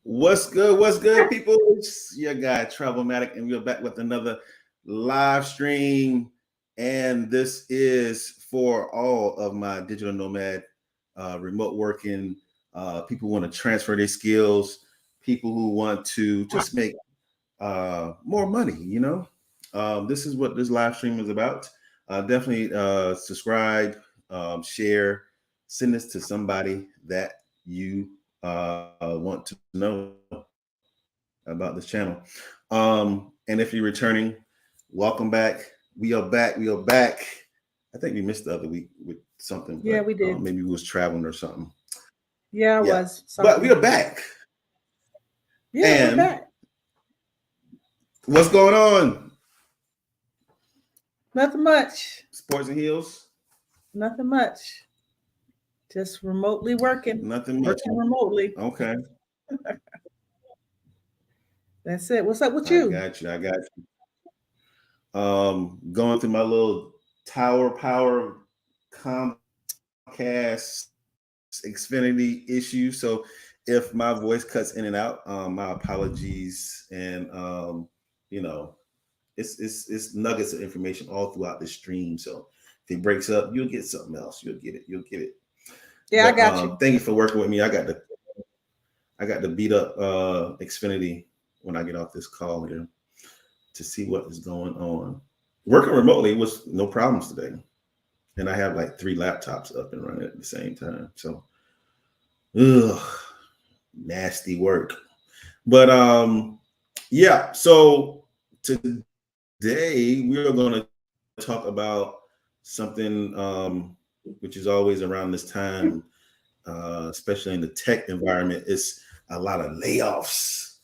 What's good? What's good, people? It's your guy, Travelmatic, and we're back with another live stream. And this is for all of my digital nomad, remote working people who want to transfer their skills, people who want to just make more money. This is what this live stream is about. Definitely subscribe, share, send this to somebody that you want to know about this channel. And if you're returning, welcome back. We are back. We are back. I think we missed the other week with something. Yeah, we did. Maybe we was traveling or something. Yeah, I was. Something. But we are back. Yeah, and we're back. What's going on? Nothing much. Sports and heels? Nothing much. Just remotely working. Nothing much. Working remotely. Okay. That's it. What's up with you? I got you. Going through my little Tower Power Comcast Xfinity issue. So if my voice cuts in and out, my apologies. And it's nuggets of information all throughout the stream. So if it breaks up, you'll get something else. You'll get it. Yeah, I got you. Thank you for working with me. I got to beat up Xfinity when I get off this call here to see what is going on. Working remotely was no problems today. And I have like 3 laptops up and running at the same time. So nasty work. But yeah, so today we are going to talk about something which is always around this time, especially in the tech environment. It's a lot of layoffs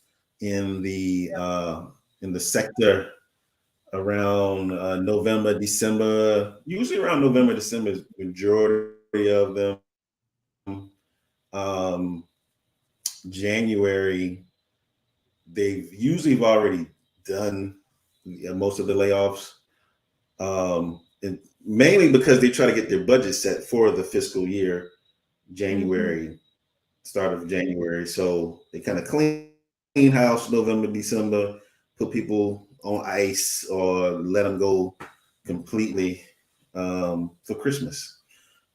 in the sector around November, December. Usually around November, December is the majority of them. January, they've usually already done most of the layoffs, and mainly because they try to get their budget set for the fiscal year, January, start of January. So they kind of clean house November, December, put people on ice or let them go completely for Christmas,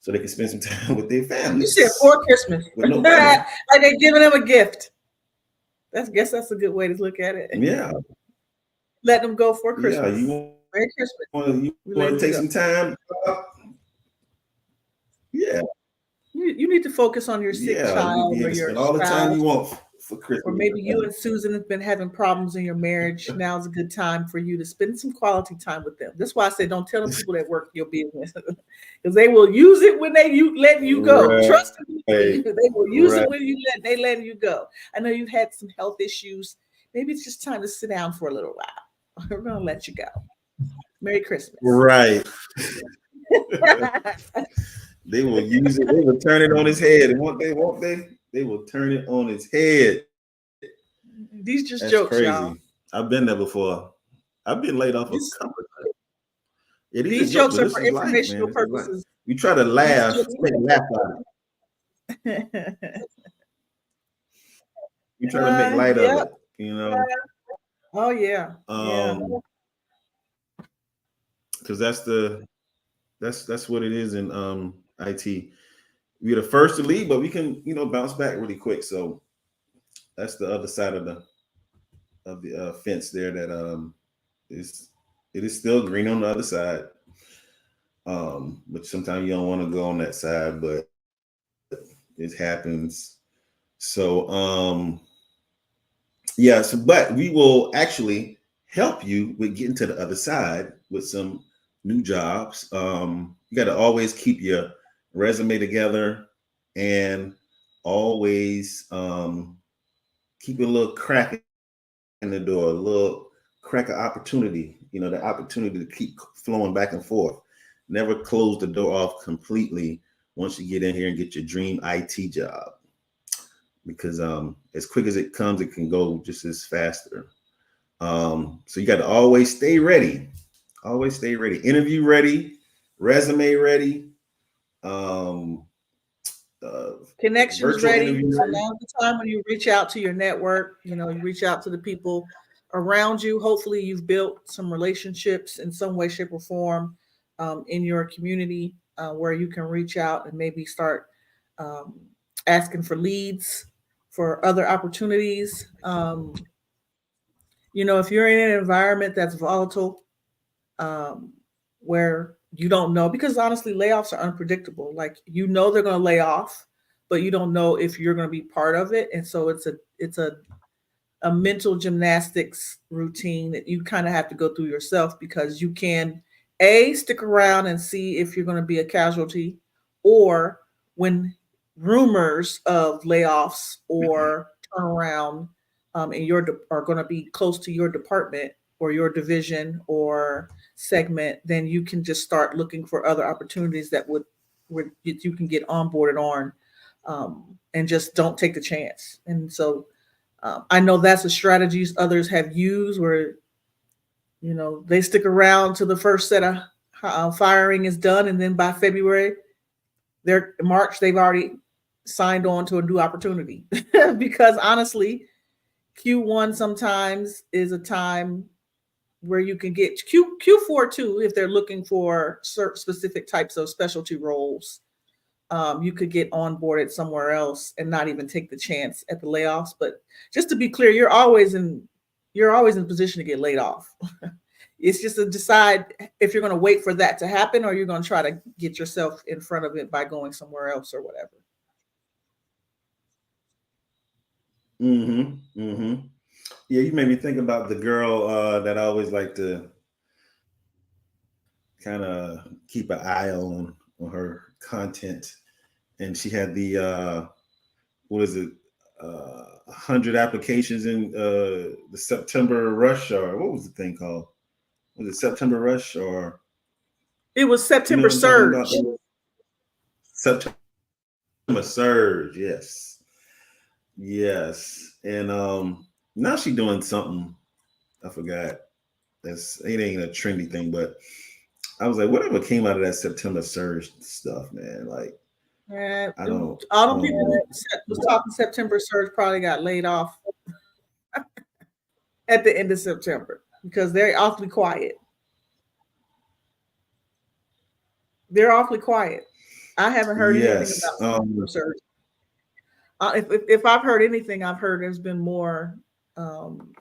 so they can spend some time with their families. You said for Christmas. No like they're giving them a gift. I guess that's a good way to look at it. Yeah. Let them go for Christmas. Yeah, you Merry Christmas. You want to take some time? Yeah. You need to focus on your sick child or your all the time you want for Christmas. Or maybe you and Susan have been having problems in your marriage. Now's a good time for you to spend some quality time with them. That's why I say don't tell the people that work your business, because they will use it when they let you go. Right. Trust me, they will use it when they let you go. I know you've had some health issues. Maybe it's just time to sit down for a little while. We're gonna let you go. Merry Christmas. Right. They will use it. They will turn it on his head. And what they want, they will turn it on his head. These just jokes, crazy. Y'all. I've been there before. I've been laid off a couple of times. Yeah, these jokes are for informational purposes. You try to laugh, laugh at it. You try to make light of it, you know. Oh yeah. Because that's what it is in IT. We're the first to leave, but we can bounce back really quick. So that's the other side of the fence there. That it is still green on the other side. But sometimes you don't want to go on that side, but it happens. So but we will actually help you with getting to the other side with some new jobs. You got to always keep your resume together and always keep a little crack in the door, a little crack of opportunity, the opportunity to keep flowing back and forth. Never close the door off completely once you get in here and get your dream IT job, because as quick as it comes, it can go just as faster. So you got to always stay ready. Always stay ready. Interview ready, resume ready, Connections Virtual ready. interview So ready. now's the time when you reach out to your network. You reach out to the people around you. Hopefully, you've built some relationships in some way, shape, or form in your community where you can reach out and maybe start um, asking for leads for other opportunities. If you're in an environment that's volatile, um, where you don't know, because honestly, layoffs are unpredictable. Like they're going to lay off, but you don't know if you're going to be part of it, and so it's a mental gymnastics routine that you kind of have to go through yourself because you can stick around and see if you're going to be a casualty, or when rumors of layoffs or turnaround are going to be close to your department or your division or segment, then you can just start looking for other opportunities that would where you can get onboarded on, and just don't take the chance. And so I know that's a strategy others have used where, they stick around to the first set of firing is done. And then by February, March, they've already signed on to a new opportunity. Because honestly, Q1 sometimes is a time where you can get Q4 too, if they're looking for certain specific types of specialty roles. You could get onboarded somewhere else and not even take the chance at the layoffs. But just to be clear, you're always in position to get laid off. It's just to decide if you're going to wait for that to happen or you're going to try to get yourself in front of it by going somewhere else or whatever. Mm-hmm. Mm-hmm. Yeah, you made me think about the girl that I always like to kind of keep an eye on her content, and she had the what is it, 100 applications in the September rush, or what was the thing called? Was it September rush, or It was you know September what I'm talking about? surge. September surge, yes, yes, and now she doing something. I forgot. It ain't a trendy thing, but I was like, whatever came out of that September surge stuff, man. Like, And I don't, all I the don't people know. who was talking September surge probably got laid off at the end of September because they're awfully quiet. They're awfully quiet. I haven't heard anything Yes. about September surge. If I've heard anything, I've heard um,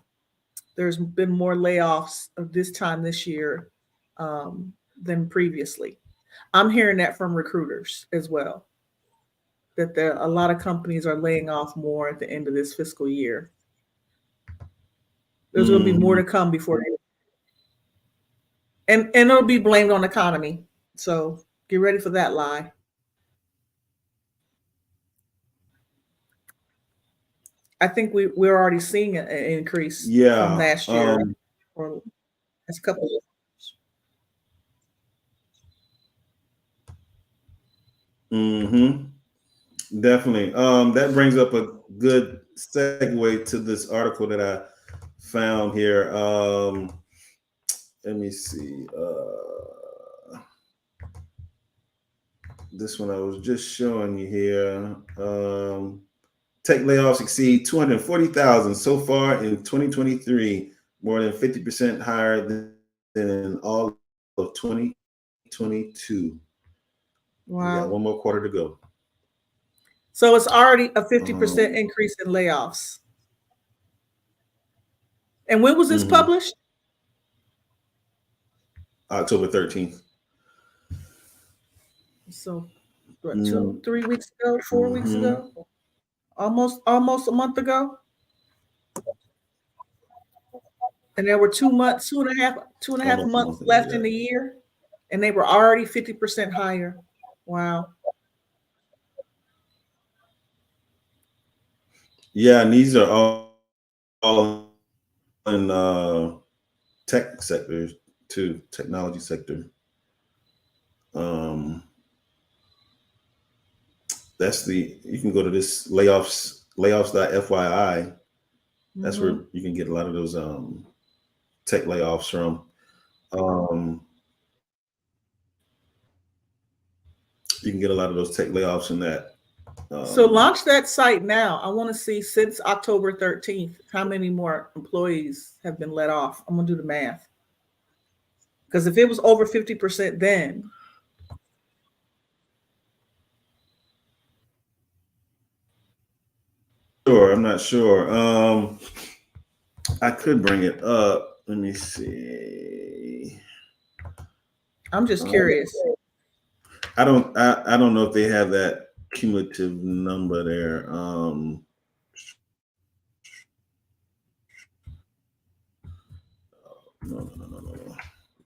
there's been more layoffs of this time this year than previously. I'm hearing that from recruiters as well, that a lot of companies are laying off more at the end of this fiscal year. There's going to be more Mhm. to come before, and it'll be blamed on the economy. So get ready for that lie. I think we're already seeing an increase from Yeah. last year or last couple of hmm Definitely. That brings up a good segue to this article that I found here. Let me see. This one I was just showing you here. Tech layoffs exceed 240,000 so far in 2023, more than 50% higher than in all of 2022. We got Wow. one more quarter to go. So it's already a 50% Um, increase in layoffs. And when was this mhm. published? October 13th. So what, Mm-hmm. 3 weeks ago, 4 weeks Mm-hmm. ago, almost a month ago. And there were 2 months, two and a half Almost a months month ago, left yeah. in the year, and they were already 50% higher. Wow. Yeah, and these are all in tech sectors too, technology sector. Um, that's you can go to this layoffs.fyi. That's where Hmm. you can get a lot of those tech layoffs from. Um, you can get a lot of those tech layoffs in that. So launch that site now. I want to see since October 13th how many more employees have been let off. I'm gonna do the math. Because if it was over 50% then, sure. I'm not sure. I could bring it up. Let me see. I'm just curious. I don't know if they have that cumulative number there. No.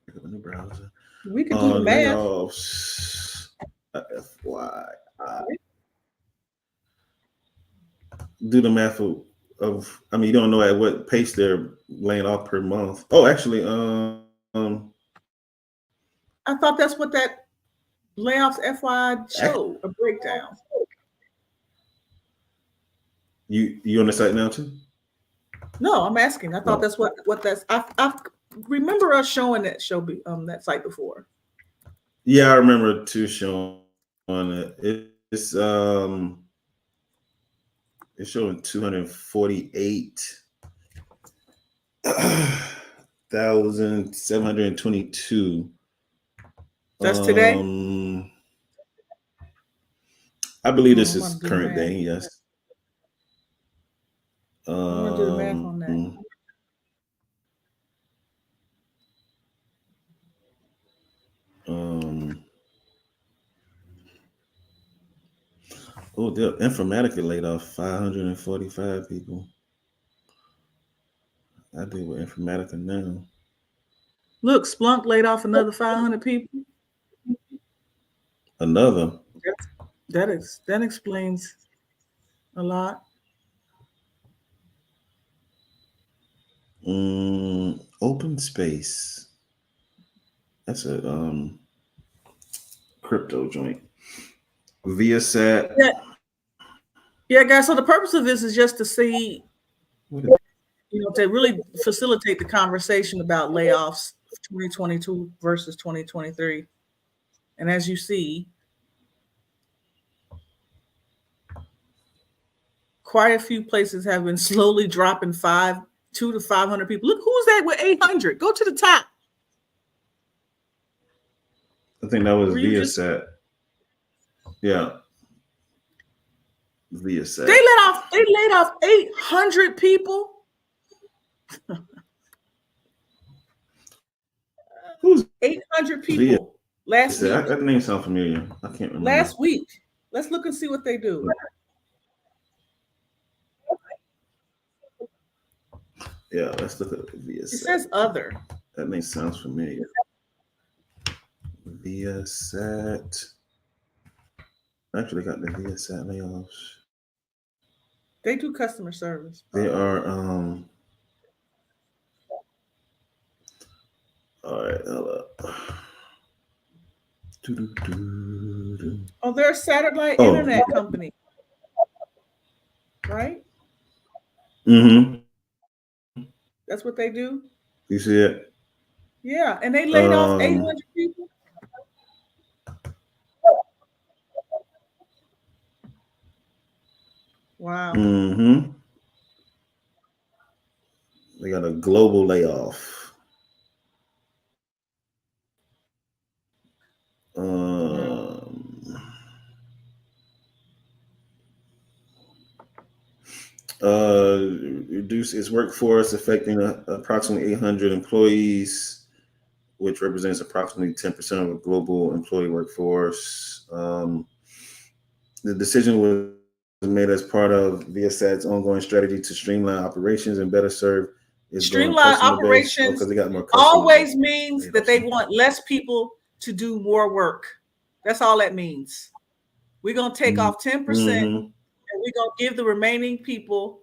Pick up a new browser. We could do the math. Layoffs. FYI. Do the math of. I mean, you don't know at what pace they're laying off per month. Oh, actually, I thought that's what that layoffs FYI showed, a breakdown. You on the site now too? No, I'm asking. I thought that's what that's. I remember us showing that that site before. Yeah, I remember too showing on it. It's showing 248,722. That's today. I believe this is current day. Yes. I'm gonna do the math on that. Oh, the Informatica laid off 545 people. I deal with Informatica now. Look, Splunk laid off another 500 people. Another. That explains a lot. Open space. That's a crypto joint. Viasat. Yeah, guys. So the purpose of this is just to see, to really facilitate the conversation about layoffs 2022 versus 2023. And as you see, quite a few places have been slowly dropping 200 to 500 people. Look, who's that with 800? Go to the top. I think that was Viasat. Yeah. Viasat. They laid off 800 people. Who's 800 people last week? That name sounds familiar. I can't remember. Last week. Let's look and see what they do. Yeah, let's look at Viasat. It says other. That name sounds familiar. Viasat. I actually got the Viasat layoffs. They do customer service. They are all right, hold up. Oh, they're a satellite internet company. Right? Mm-hmm. That's what they do. You see it? Yeah, and they laid off 800 people. Wow. Mm-hmm. They got a global layoff. Reduce its workforce, affecting approximately 800 employees, which represents approximately 10% of the global employee workforce. The decision was made as part of Viasat's ongoing strategy to streamline operations and better serve its streamline operations because they got more always means that they want less people to do more work. That's all that means. We're going to take off 10% and we're going to give the remaining people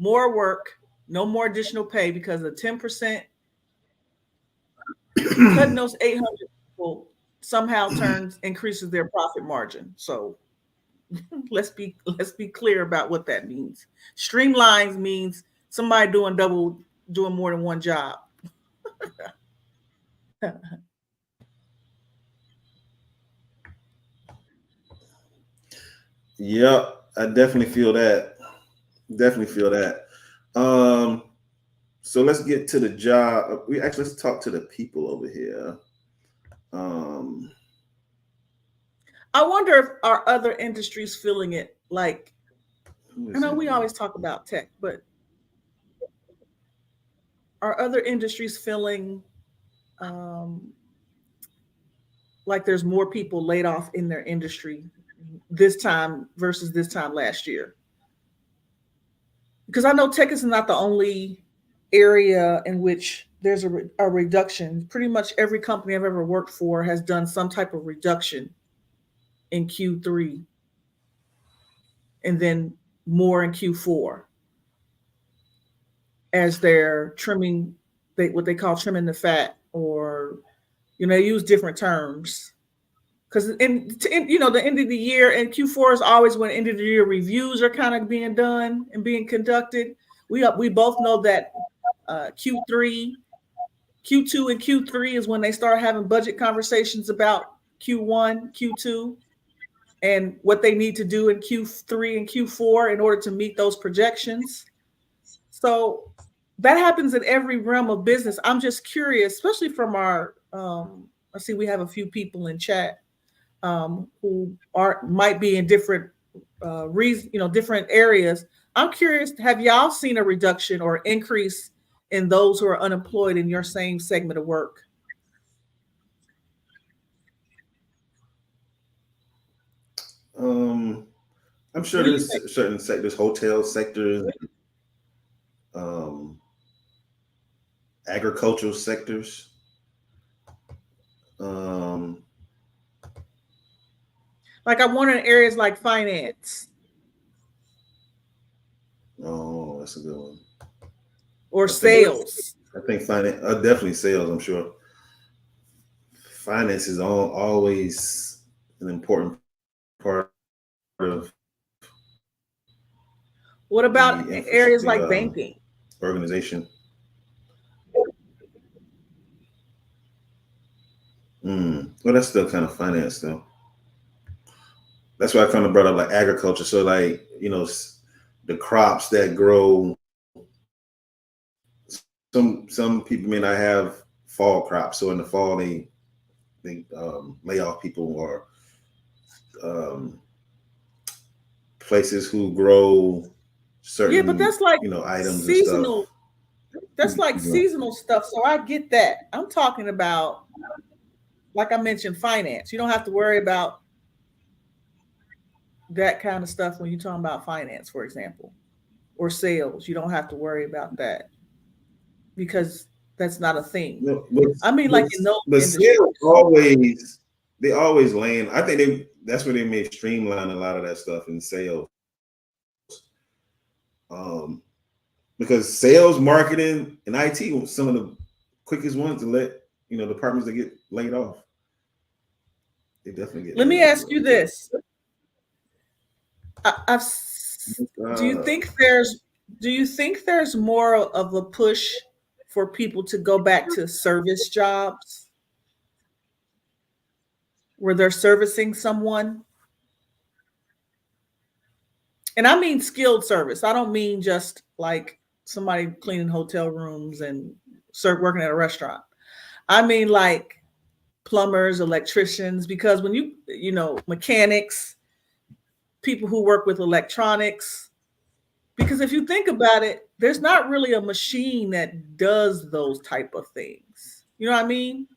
more work, no more additional pay, because the 10% cutting those 800 people somehow increases their profit margin. So let's be clear about what that means. Streamlines means somebody doing more than one job. Yep, I definitely feel that. Definitely feel that. Um, so let's get to the job. Let's talk to the people over here. Um, I wonder if our other industries feeling it. Like, who I is know in we here? always talk about tech, but are other industries feeling um, like there's more people laid off in their industry this time versus this time last year? Because I know tech is not the only area in which there's a reduction. Pretty much every company I've ever worked for has done some type of reduction in Q3 and then more in Q4 as they're trimming what they call trimming the fat, or they use different terms. Because the end of the year and Q4 is always when end of the year reviews are kind of being done and being conducted. We both know that Q3, Q2, and Q3 is when they start having budget conversations about Q1, Q2, and what they need to do in Q3 and Q4 in order to meet those projections. So that happens in every realm of business. I'm just curious, especially from our I see we have a few people in chat who might be in different different areas. I'm curious, have y'all seen a reduction or increase in those who are unemployed in your same segment of work? um, I'm sure What do you think? there's certain sectors, hotel sectors, um, agricultural sectors. Um, Like I wonder in areas like finance oh, that's a good one. or I think sales. I think finance, definitely sales. I'm sure finance is always an important part of What about areas the like banking? organization. Well, that's still kind of finance though. That's why I kind of brought up like agriculture. So like the crops that grow. Some people may not have fall crops, so in the fall they lay off people, or um, places who grow Yeah, but certain that's like items and stuff. seasonal. That's like seasonal stuff. So I get that. I'm talking about, like I mentioned, finance. You don't have to worry about that kind of stuff when you're talking about finance, for example, or sales. You don't have to worry about that because that's not a thing. No, but, I mean, but, like in those but industries. still, always they always land. I think that's where they may streamline a lot of that stuff in sales. Um, because sales, marketing, and IT were some of the quickest ones to let departments that get laid off. They definitely get Let laid me off ask real you quick. this: I, I've, do you Uh, think there's more of a push for people to go back to service jobs where they're servicing someone? And I mean skilled service. I don't mean just like somebody cleaning hotel rooms and working at a restaurant. I mean like plumbers, electricians, because when mechanics, people who work with electronics, because if you think about it, there's not really a machine that does those type of things. You know what I mean?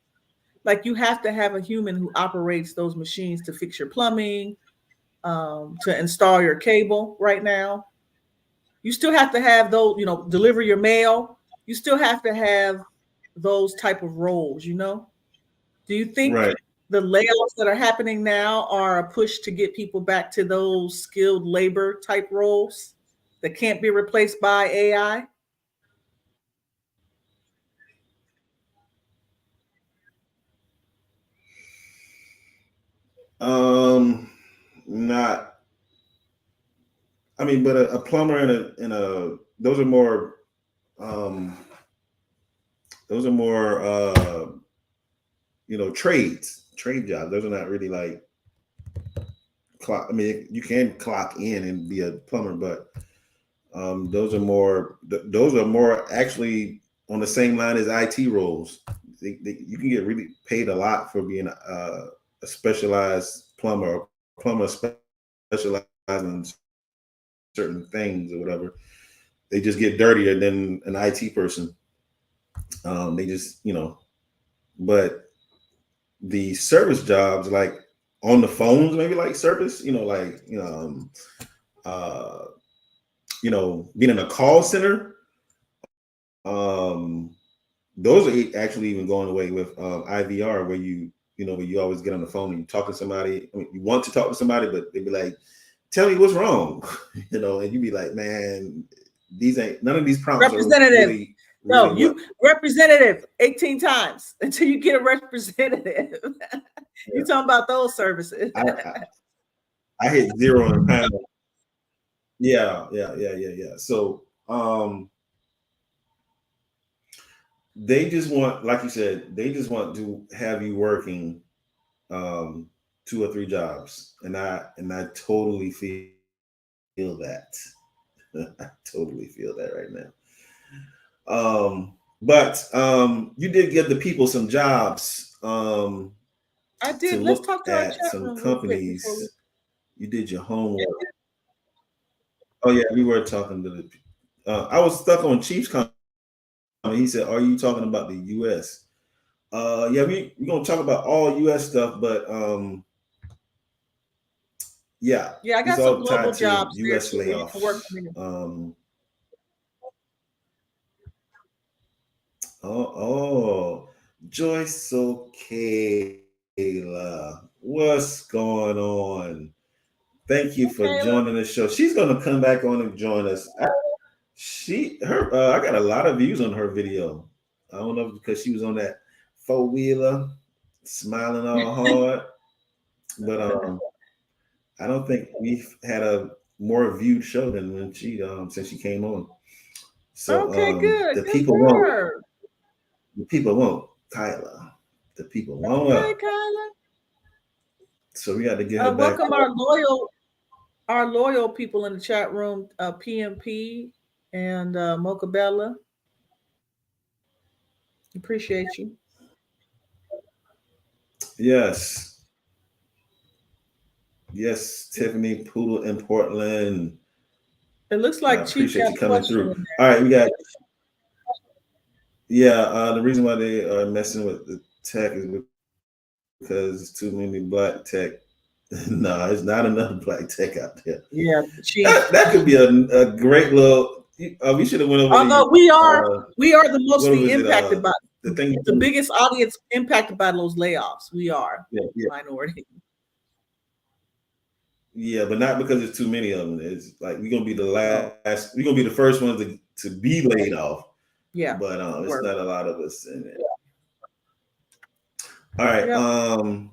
Like you have to have a human who operates those machines to fix your plumbing, to install your cable right now. You still have to have those, deliver your mail. You still have to have those type of roles. Do you think right. the layoffs that are happening now are a push to get people back to those skilled labor type roles that can't be replaced by AI? Um, not. I mean, but a plumber and a um those are more trade jobs. Those are not really like clock. I mean, you can clock in and be a plumber, but those are more actually on the same line as IT roles. You can get really paid a lot for being a specialized plumber, or plumber specializing in certain things or whatever. They just get dirtier than an IT person. They just, but the service jobs, like on the phones, maybe like service, uh, being in a call center. Um, those are actually even going away with IVR, where where you always get on the phone and you talk to somebody. I mean, you want to talk to somebody, but they'd be like, "Tell me what's wrong," and you'd be like, "Man, these ain't none of these prompts are Representative. really No, you representative 18 times until you get a representative. You talking about those services? I hit 0 on the panel. Yeah. So they just want, like you said, they just want to have you working 2 or 3 jobs, and I totally feel that. I totally feel that right now. But you did give the people some jobs. I To did. Let's look talk to our at chat some room real quick before we. companies. You did your homework. Oh yeah, we were talking to the. I was stuck on Chiefs comment. He said, "Are you talking about the U.S.?" Yeah, we're gonna talk about all U.S. stuff, but yeah, I it's got some all global tied to jobs there U.S. too where you can work layoffs. from anywhere. Oh, Joyce Okayla, what's going on? Thank you for Kayla. joining the show. She's gonna come back on and join us. I got a lot of views on her video. I don't know if because she was on that 4-wheeler, smiling all hard, but I don't think we've had a more viewed show than when she since she came on. So Okay, good. the Good people for won't. her. The people won't, Kyla. The people won't Okay, up. Kyla. So we got to get her back. Welcome our loyal people in the chat room, PMP and Mocha Bella. Appreciate you. Yes. Yes, Tiffany Poodle in Portland. It looks I like Chief appreciate got you a coming question through. in All right, we got the reason why they are messing with the tech is because it's too many black tech. No, it's not enough black tech out there. there. Yeah, Chief. That could be a great little. We should have went over Although we are the what mostly was it? impacted by The thing. the biggest audience impacted by those layoffs. We are Yeah. minority. Yeah, but not because it's too many of them. It's like we're gonna be the Oh, last. We're gonna be the first ones to be laid off. yeah. But it's not a lot of us in it. All right. Yep.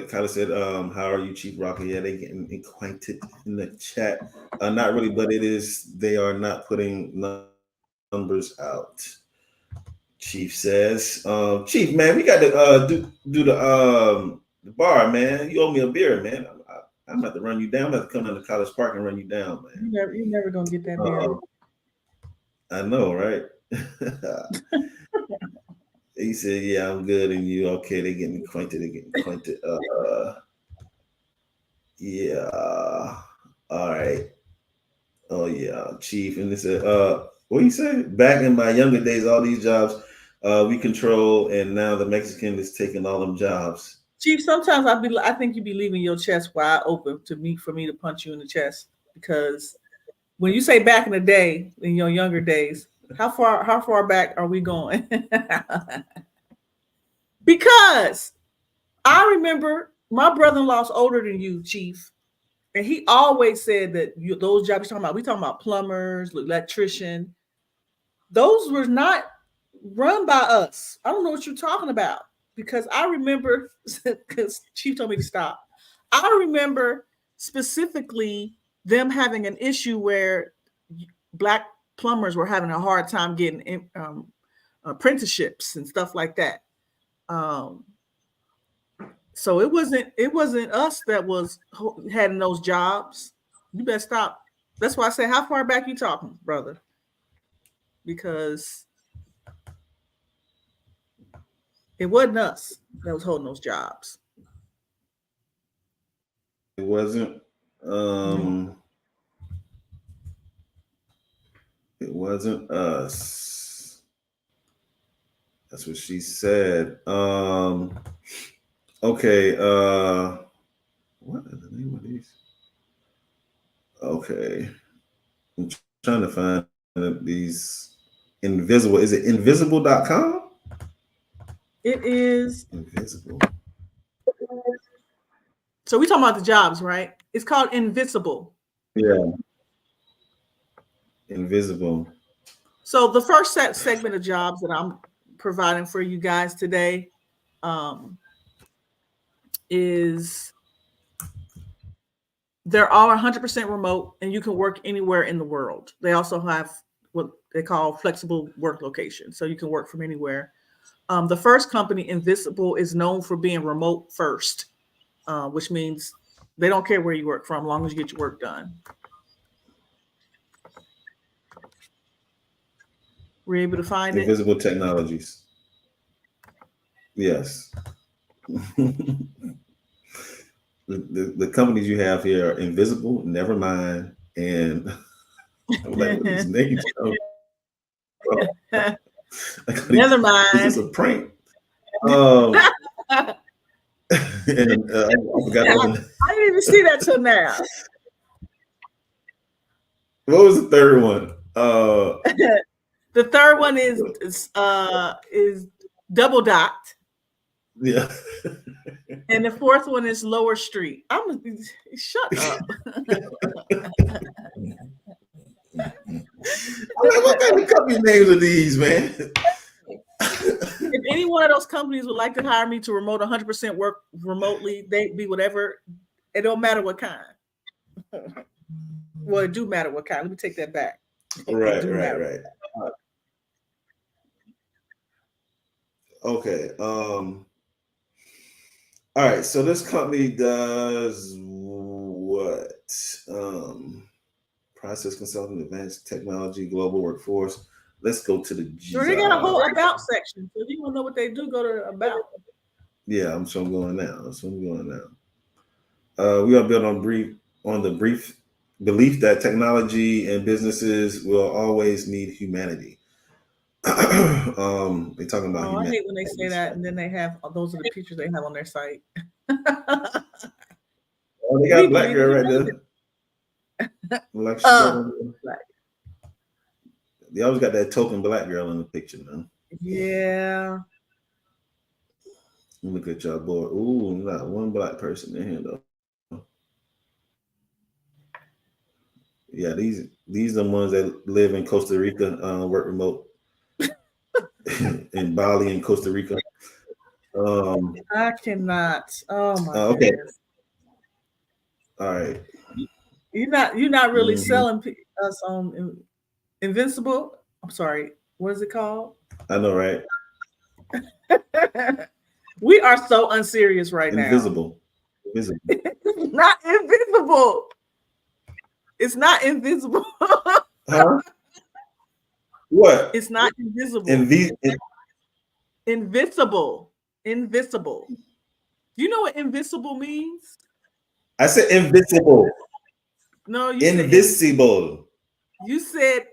Kyla said, "How are you, Chief Rocker?" Yeah, they getting acquainted in the chat. Not really, but it is. They are not putting numbers out. Chief says, "Chief, man, we got to do the bar, man. You owe me a beer, man. I'm about to run you down. I'm about to come down to College Park and run you down, man. You're never gonna get that beer. I know, right?" He said, "Yeah, I'm good, and you okay?" They getting acquainted. They getting acquainted. Yeah. All right. Oh yeah, Chief. And they said, what do you say? Back in my younger days, all these jobs we control, and now the Mexican is taking all them jobs. Chief, sometimes I think you'd be leaving your chest wide open for me to punch you in the chest, because when you say back in the day, in your younger days, how far back are we going? Because I remember my brother-in-law's older than you, Chief, and he always said that those jobs we talking about plumbers, electrician, those were not run by us. I don't know what you're talking about, because I remember, because Chief told me to stop. I remember specifically them having an issue where Black plumbers were having a hard time getting apprenticeships and stuff like that. So it wasn't us that was having those jobs. You better stop. That's why I say, how far back you talking, brother? Because it wasn't us that was holding those jobs. It wasn't. No. It wasn't us. That's what she said. Okay. What is the name of these? Okay. I'm trying to find these invisible. Is it invisible.com? It is. Invisible. So we talking about the jobs, right? It's called Invisible. Yeah. Invisible. So the first segment of jobs that I'm providing for you guys today um, is they're all 100% remote and you can work anywhere in the world. They also have what they call flexible work location. So you can work from anywhere. The first company, Invisible, is known for being remote first, which means they don't care where you work from, as long as you get your work done. We're able to find it. Invisible technologies. Yes. The companies you have here are Invisible, Nevermind, and I'm like, what are these names? Never Is this mind. a prank? And I forgot the other. I didn't even see that till now. What was the third one? The third one is double dot, Yeah. and the fourth one is lower street. Shut up. I'm like, what kind of company names are these, man? If any one of those companies would like to hire me to remote 100% work remotely, they be whatever. It don't matter what kind. Well, it do matter what kind. Let me take that back. Right. Matter. Okay. All right. So this company does what? Process consulting, advanced technology, global workforce. Let's go to the Sure, they got a whole about section. So if you want to know what they do, go to about. Yeah, I'm going now. We are built on the brief belief that technology and businesses will always need humanity. They're talking about I humanity. hate when they say that, and then they have those are the pictures they have on their site. Oh, they got a black girl right there. Like they always got that token black girl in the picture, man. Yeah. Look at y'all, boy. Ooh, not one black person in here though. Yeah, these are the ones that live in Costa Rica, work remote in Bali and Costa Rica. I cannot. Oh my okay. goodness. All right. You're not really selling us on Invincible. I'm sorry. What is it called? I know, right? We are so unserious right Invisible. now. Not invisible. It's not invisible. Huh? What? It's not invisible. Invisible. Invisible. Do you know what invisible means? I said invisible. No, you invisible. You said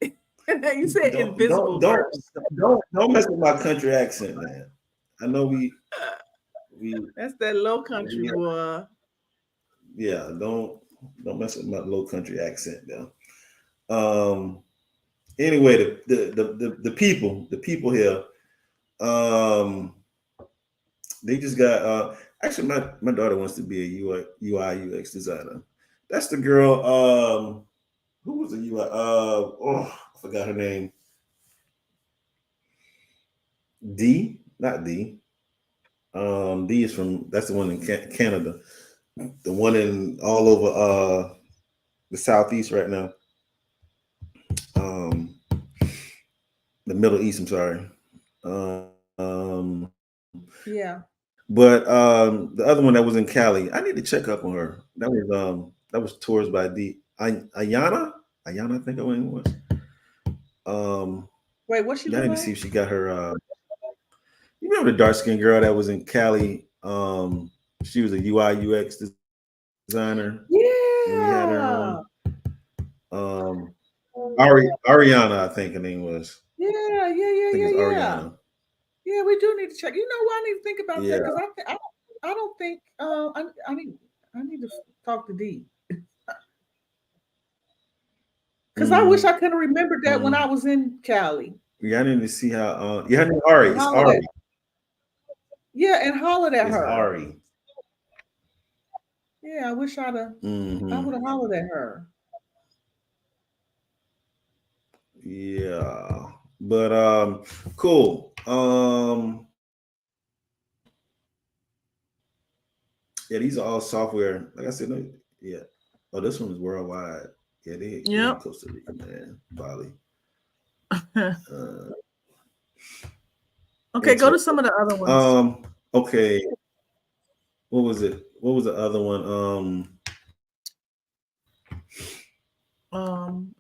you said invisible. Don't mess with my country accent, man. I know we that's that low country boy. Yeah, don't mess with my low country accent though. Anyway, the people here, they just got actually my daughter wants to be a UI UX designer. That's the girl. Who was the UI? I forgot her name. D, not D. D is that's the one in Canada. The one in all over the southeast right now. The Middle East. I'm sorry. Yeah. But the other one that was in Cali, I need to check up on her. That was tours by D Ayana. Ayana, I think her name was. Um, Wait, what's she yeah, I look need to like? see if she got her. You remember the dark skinned girl that was in Cali? She was a UI UX designer when we had her on. Yeah. Um, Ariana, I think her name was. Yeah, yeah, I yeah, think it's yeah, yeah. Ariana. Yeah, we do need to check. You know what? I need to think about that Yeah. because I don't think I need to talk to D because I wish I Mm, could have remembered that when I was in Cali yeah, I need to see how. Yeah, her name Ari. and It's hollered at Ari. yeah and hollered at It's her. Ari. Yeah, I would Hmm. have hollered at her. Yeah, but cool. Yeah, these are all software. Like I said, no, yeah. Oh, this one is worldwide. Yeah, they in Yep. Costa Rica, man, Bali. Uh, Okay, go to interesting. some of the other ones. Okay. What was it? What was the other one?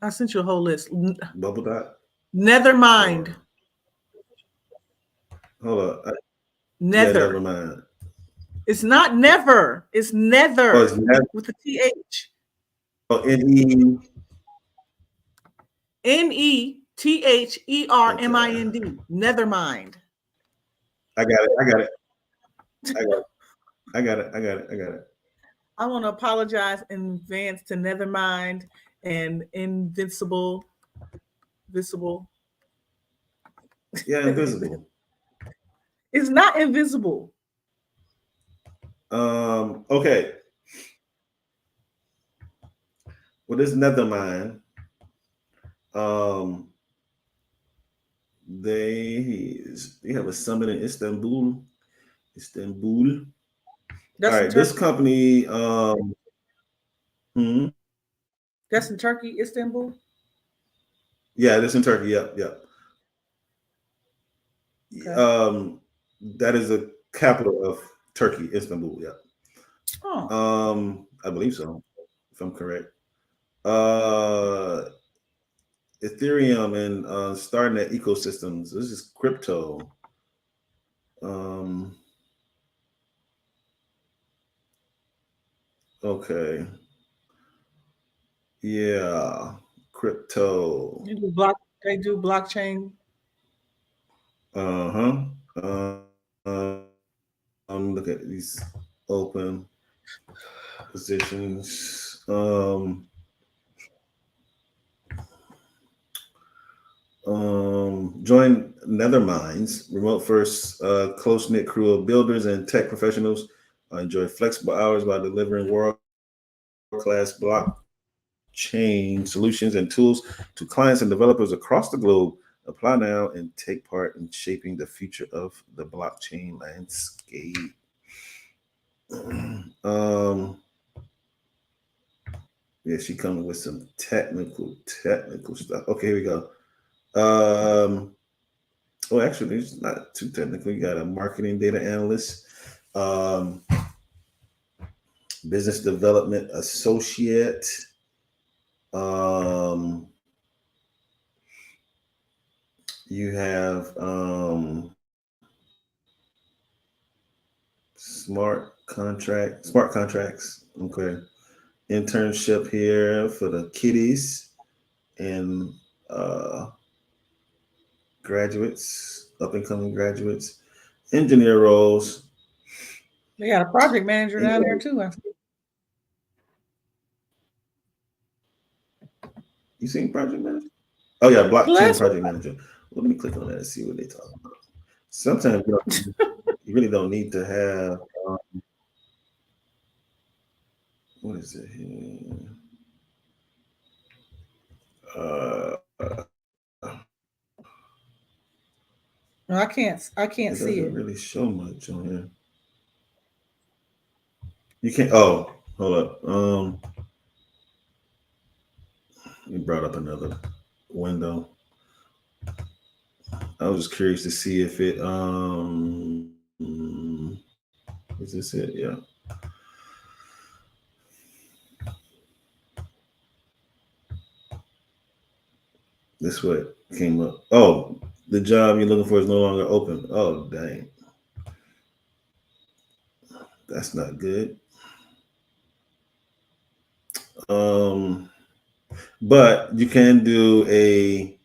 I sent you a whole list. Bubble Dot Nethermind. or hold up. Yeah, never Nether. mind. It's not never. It's Oh, it's nether never. with the TH. Oh, NE. Nethermind. Okay, Nethermind. I got it. I got it. I got it. I got it. I got it. I got it. I want to apologize in advance to Nethermind and Invincible, Visible. Yeah, invisible. It's not invisible. Okay. Well, this Nethermind, um, they have a summit in Istanbul. Istanbul. All That's in right. This Turkey. company. Hmm, That's in Turkey, Istanbul. yeah, this in Turkey. Yep. Yep. Okay. Um, that is the capital of Turkey, Istanbul. Yeah. Oh, I believe so, if I'm correct. Uh, Ethereum and starting at ecosystems. This is crypto. Um, okay. Yeah. Crypto. you do block. They do blockchain. Uh-huh. Look at these open positions. Join Netherminds, remote first, close knit crew of builders and tech professionals. Enjoy flexible hours while delivering world class blockchain solutions and tools to clients and developers across the globe. Apply now and take part in shaping the future of the blockchain landscape. um, yeah, she coming with some technical stuff. Okay, here we go. Um, oh, actually, it's not too technical. You got a marketing data analyst, um, business development associate, um, you have smart contracts. Okay, internship here for the kiddies and uh, graduates, up and coming graduates, engineer roles. They got a project manager And down there too. you seen project manager? Oh yeah, blockchain Last project manager. Well, let me click on that and see what they talk about. Sometimes you really don't need to have what is it here? Uh, one. I it can't doesn't see it. really show much on here. You can't. Oh, hold up. You brought up another window. I was just curious to see if it. Is this it? Yeah. This what came up. Oh, the job you're looking for is no longer open. Oh, dang. That's not good. Um, but you can do a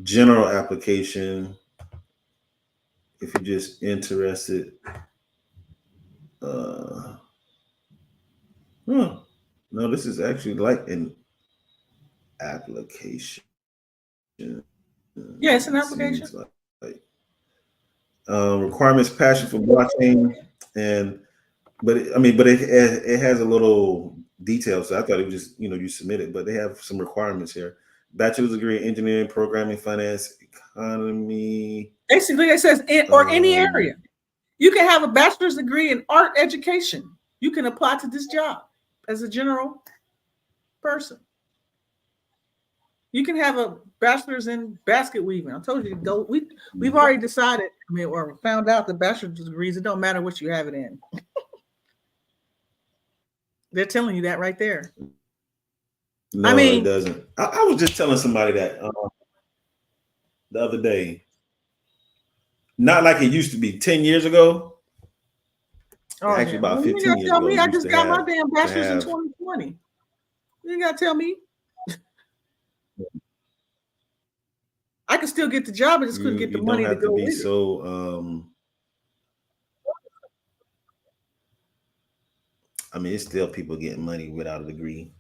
general application if you're just interested. Uh, huh. No, this is actually like an application. Yeah, it's an Seems application. like requirements, passion for blockchain, and but it has a little detail. So I thought it was just you submit it, but they have some requirements here: bachelor's degree in engineering, programming, finance, economy. Basically, it says or any Um, area. You can have a bachelor's degree in art education. You can apply to this job as a general person. You can have a bachelor's in basket weaving. I told you to go. We've already decided. I mean, or found out the bachelor's degrees. It don't matter what you have it in. They're telling you that right there. I no, it mean, doesn't. I was just telling somebody that the other day. Not like it used to be 10 years ago. oh Actually, yeah. Well, about you 15 gotta years tell ago, me. you I used just got my damn to bachelor's in have 2020. You gotta tell me. I could still get the job. I just couldn't get the you don't money to have to go be with it. so I mean, it's still people getting money without a degree.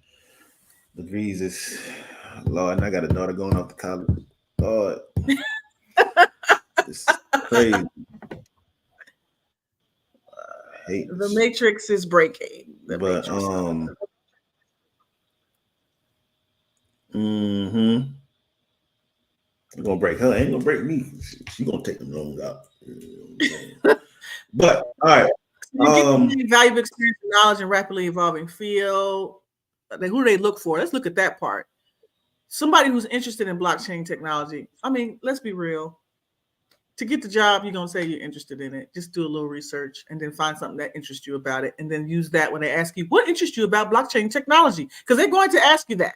Degrees is Lord, and I got a daughter going off to college. Lord, it's crazy. I hate The this. matrix is breaking. The But matrix. mm-hmm. You're gonna break her, ain't gonna break me. She gonna take them long out. You know what I'm saying? But all right. You get to gain valuable experience and knowledge in rapidly evolving field. Who do they look for? Let's look at that part. Somebody who's interested in blockchain technology. I mean, let's be real. To get the job, you're gonna say you're interested in it. Just do a little research and then find something that interests you about it, and then use that when they ask you what interests you about blockchain technology, because they're going to ask you that.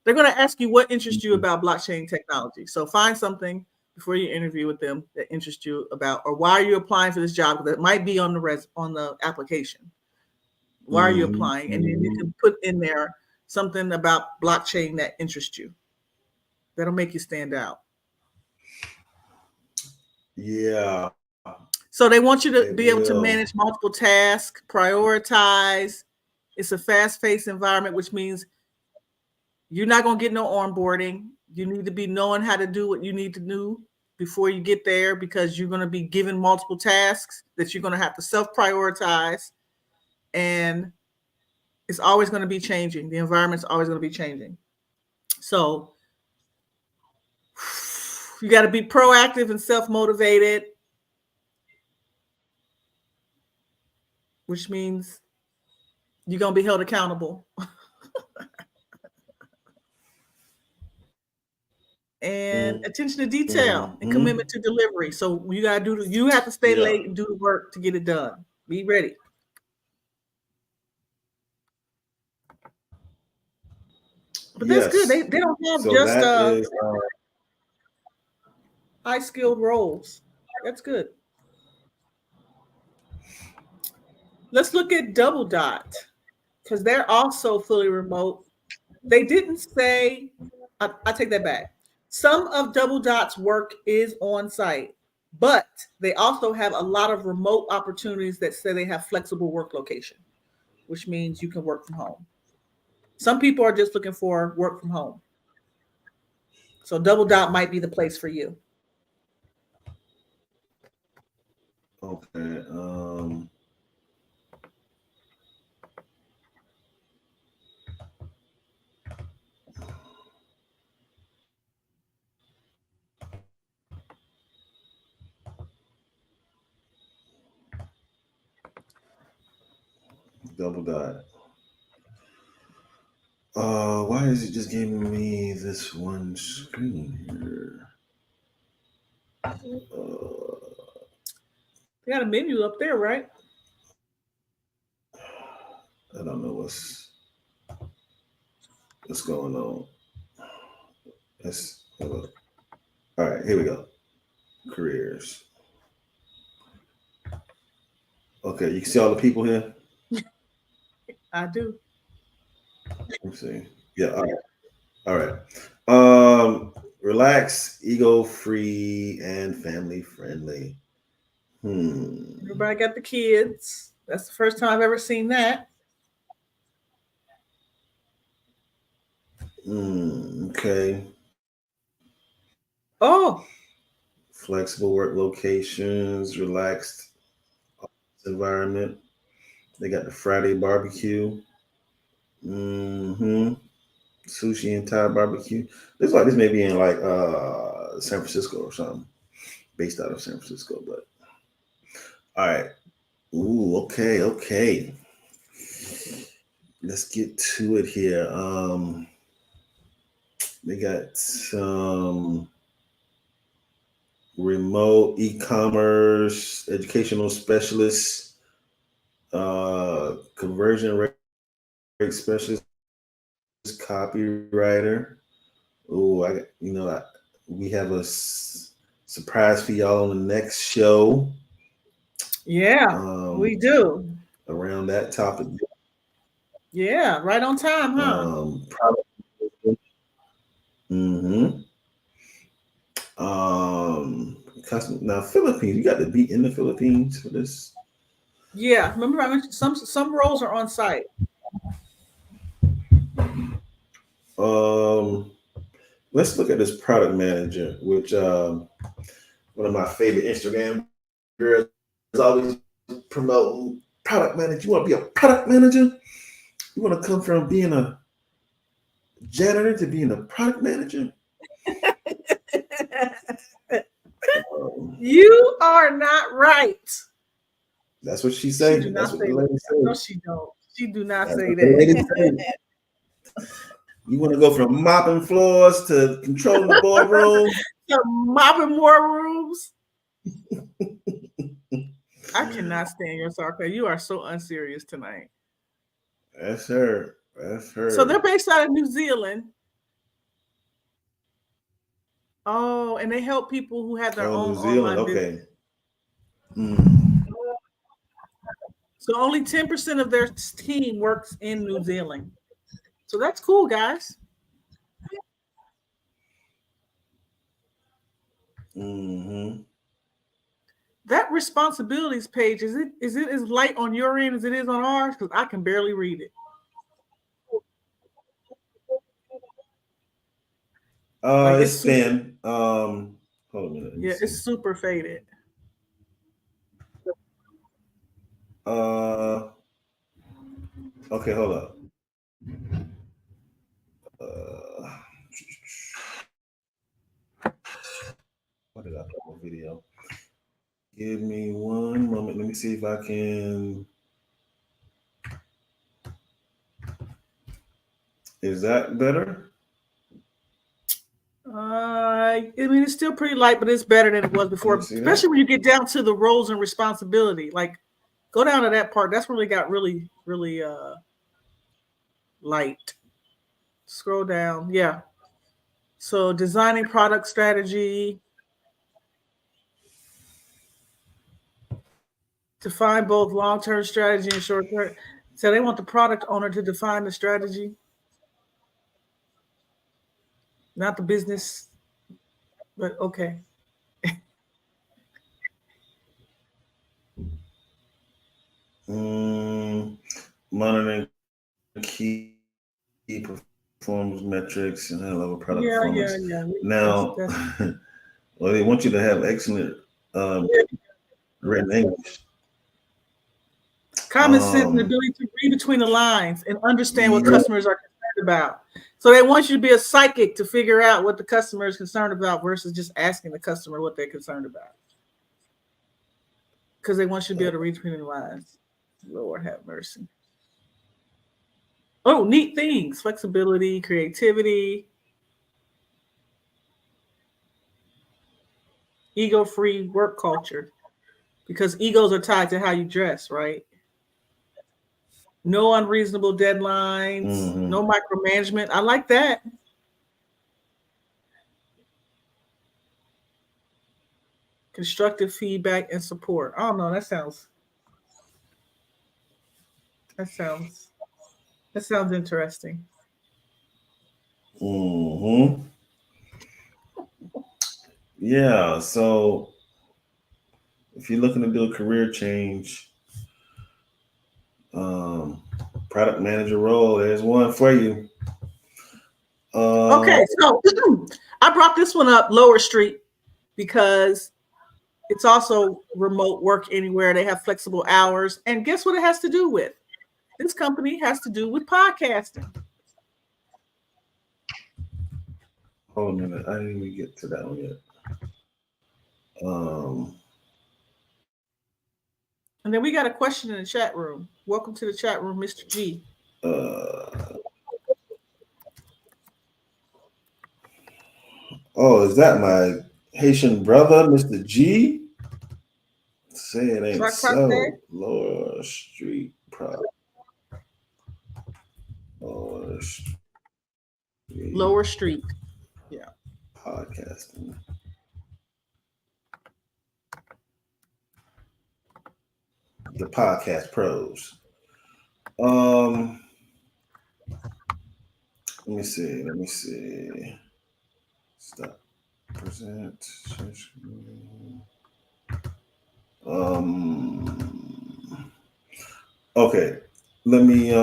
They're going to ask you what interests you about blockchain technology. So find something before you interview with them that interests you about, or why are you applying for this job? That might be on the application. Why are you applying? And then you mm-hmm. can put in there something about blockchain that interests you. That'll make you stand out. Yeah, So they want you to it be able to will. manage multiple tasks, prioritize. It's a fast-paced environment, which means you're not going to get no onboarding. You need to be knowing how to do what you need to do before you get there, because you're going to be given multiple tasks that you're going to have to self-prioritize. And it's always going to be changing. The environment's always going to be changing. So you got to be proactive and self-motivated, which means you're going to be held accountable. And attention to detail and Mm-hmm. commitment to delivery. So you got to you have to stay Yeah. late and do the work to get it done. Be ready. But that's good. Yes. They don't have So just that is high skilled roles. That's good. Let's look at Double Dot, because they're also fully remote. They didn't say, I take that back. Some of Double Dot's work is on site, but they also have a lot of remote opportunities that say they have flexible work location, which means you can work from home. Some people are just looking for work from home. So Double Dot might be the place for you. okay. Double dot. Why is it just giving me this one screen here? You got a menu up there, right? I don't know what's going on. Let's hold up. All right, here we go. Careers. Okay, you can see all the people here. I do. Let's see. Yeah. All right. All right. Relax, ego free, and family friendly. Hmm. Everybody got the kids. That's the first time I've ever seen that. Okay. Oh, Flexible work locations, relaxed environment. They got the Friday barbecue. Hmm. Sushi and Thai barbecue. Looks like this may be in like San Francisco or something, based out of San Francisco. But all right. Ooh, okay, okay. Let's get to it here. They got some remote e-commerce, educational specialists, conversion rate specialist, copywriter. Oh, we have a surprise for y'all on the next show. yeah, we Um, do. around that topic. Yeah, right on time, huh? Product. Mm-hmm. Now Philippines, you got to be in the Philippines for this. Yeah, remember I mentioned some roles are on site. Um, let's look at this product manager, which one of my favorite Instagram girls is always promoting product manager. You want to be a product manager? You want to come from being a janitor to being a product manager? Um, You are not right. that's what she She do said. not That's what say the that. lady No, said. she don't. She do not That's say what the lady that. said. You want to go from mopping floors to controlling the boardroom? The mopping more rooms. I cannot stand your sarcasm. You are so unserious tonight. That's her. That's So they're her. based out of New Zealand. Oh, and they help people who have their Oh, own New Zealand. online business. Okay. Mm. So only 10% of their team works in New Zealand. So that's cool, guys. Hmm. That responsibilities page, is it as light on your end as it is on ours? Because I can barely read it. Like It's it's super, thin. Hold on a minute. Let me yeah, see. it's super faded. Uh, okay, hold up. Uh, what did I put on video? Give me one moment. Let me see if I can. Is that better? I mean, it's still pretty light, but it's better than it was Can you before, see that? especially when you get down to the roles and responsibility. Like, go down to that part. That's where they got really, really light. Scroll down. Yeah. So designing product strategy, define both long-term strategy and short-term. So they want the product owner to define the strategy, not the business. But okay. Mm, monitoring key performance metrics and high level product Yeah, yeah, performance. yeah. Now, That's well, they want you to have excellent written English. common sense and Um, ability to read between the lines and understand what yeah, customers are concerned about. So they want you to be a psychic to figure out what the customer is concerned about versus just asking the customer what they're concerned about. Because they want you to be able to read between the lines. Lord have mercy. Oh, neat things. Flexibility, creativity, ego-free work culture. Because egos are tied to how you dress, right? No unreasonable deadlines, no micromanagement. I like that. Constructive feedback and support. I don't know. That sounds that sounds interesting. Mm-hmm. Yeah. So if you're looking to do a career change, um, product manager role, there's one for you. Um, Okay, so I brought this one up, Lower Street, because it's also remote work anywhere. They have flexible hours. And guess what it has to do with? This company has to do with podcasting. hold on a minute. I didn't even get to that one yet. Um, And then we got a question in the chat room. Welcome to the chat room, Mr. G. uh, oh, is that my Haitian brother, Mr. G? Say it ain't Truck Parkway? so. Lower Street Pro. Lower Street Lower Street. Yeah. Podcasting. The podcast pros. Um, let me see. Let me see. Stop. Present. Um. Okay. Let me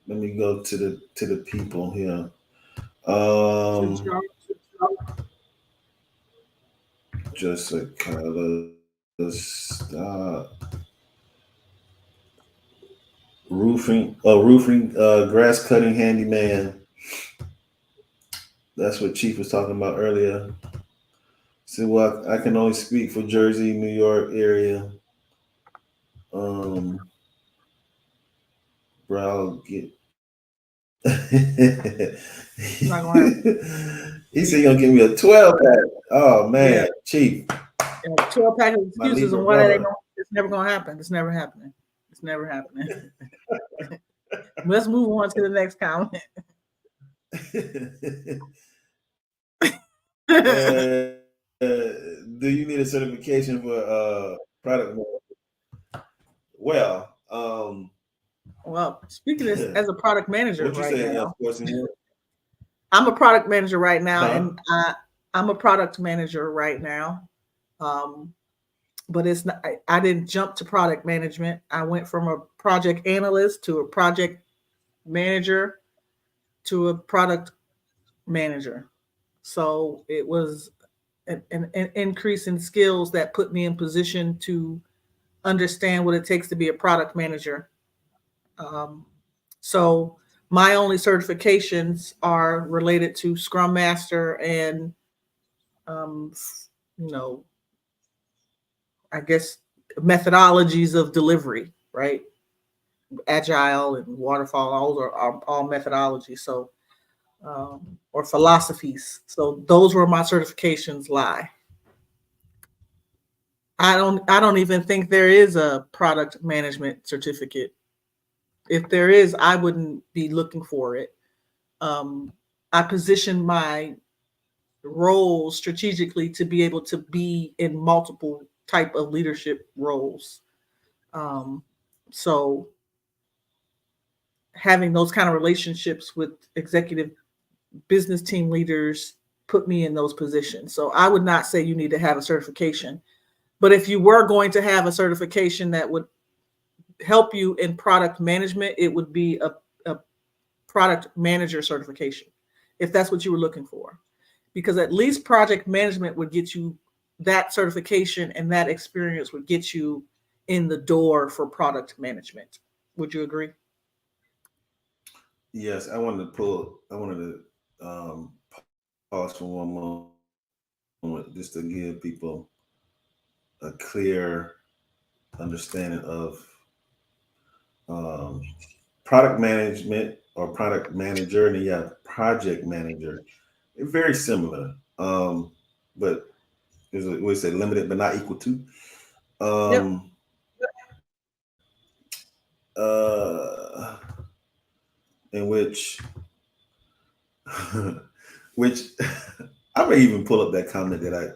let me go to the people here. To Um. Joe. Jessica. Stop. Roofing, grass cutting handyman. That's what Chief was talking about earlier. So, well, I can only speak for Jersey, New York area. Um, bro, I'll get. Not gonna happen. He said he gonna give me a 12 pack. Oh Yeah. man, Chief, 12 pack of my excuses Libra and why they brother. don't. It's never gonna happen. It's never happening. It's never happening. Let's move on to the next comment. Do you need a certification for product? Well, Well, speaking as a product manager what you right say, now, Forcing? I'm a product manager right now, Huh? and I'm a product manager right now. Um, but it's not. I didn't jump to product management. I went from a project analyst to a project manager to a product manager. So it was an increase in skills that put me in position to understand what it takes to be a product manager. Um, so my only certifications are related to Scrum Master and, um, you know, I guess methodologies of delivery, right? Agile and waterfall, are all methodologies. So, or philosophies. So those were my certifications lie. I don't even think there is a product management certificate. If there is, I wouldn't be looking for it. Um, I position my roles strategically to be able to be in multiple type of leadership roles. Um, so having those kind of relationships with executive business team leaders put me in those positions. So I would not say you need to have a certification. But if you were going to have a certification that would help you in product management, it would be a product manager certification, if that's what you were looking for. Because at least project management would get you that certification, and that experience would get you in the door for product management. Would you agree? Yes, I wanted to pull. I wanted to pause for one moment just to give people a clear understanding of um, product management or product manager, and then you have project manager. They're very similar, but there's a, we say limited but not equal to. Yep. Um, uh, in which which I may even pull up that comment that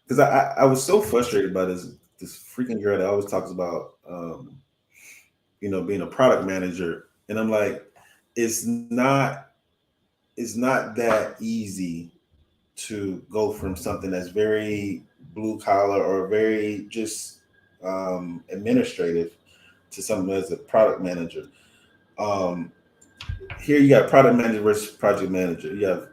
because I was so frustrated by this freaking girl that always talks about being a product manager, and I'm like, it's not it's not that easy to go from something that's very blue collar or very just administrative to something as a product manager. Um, Here you got product manager versus project manager. You have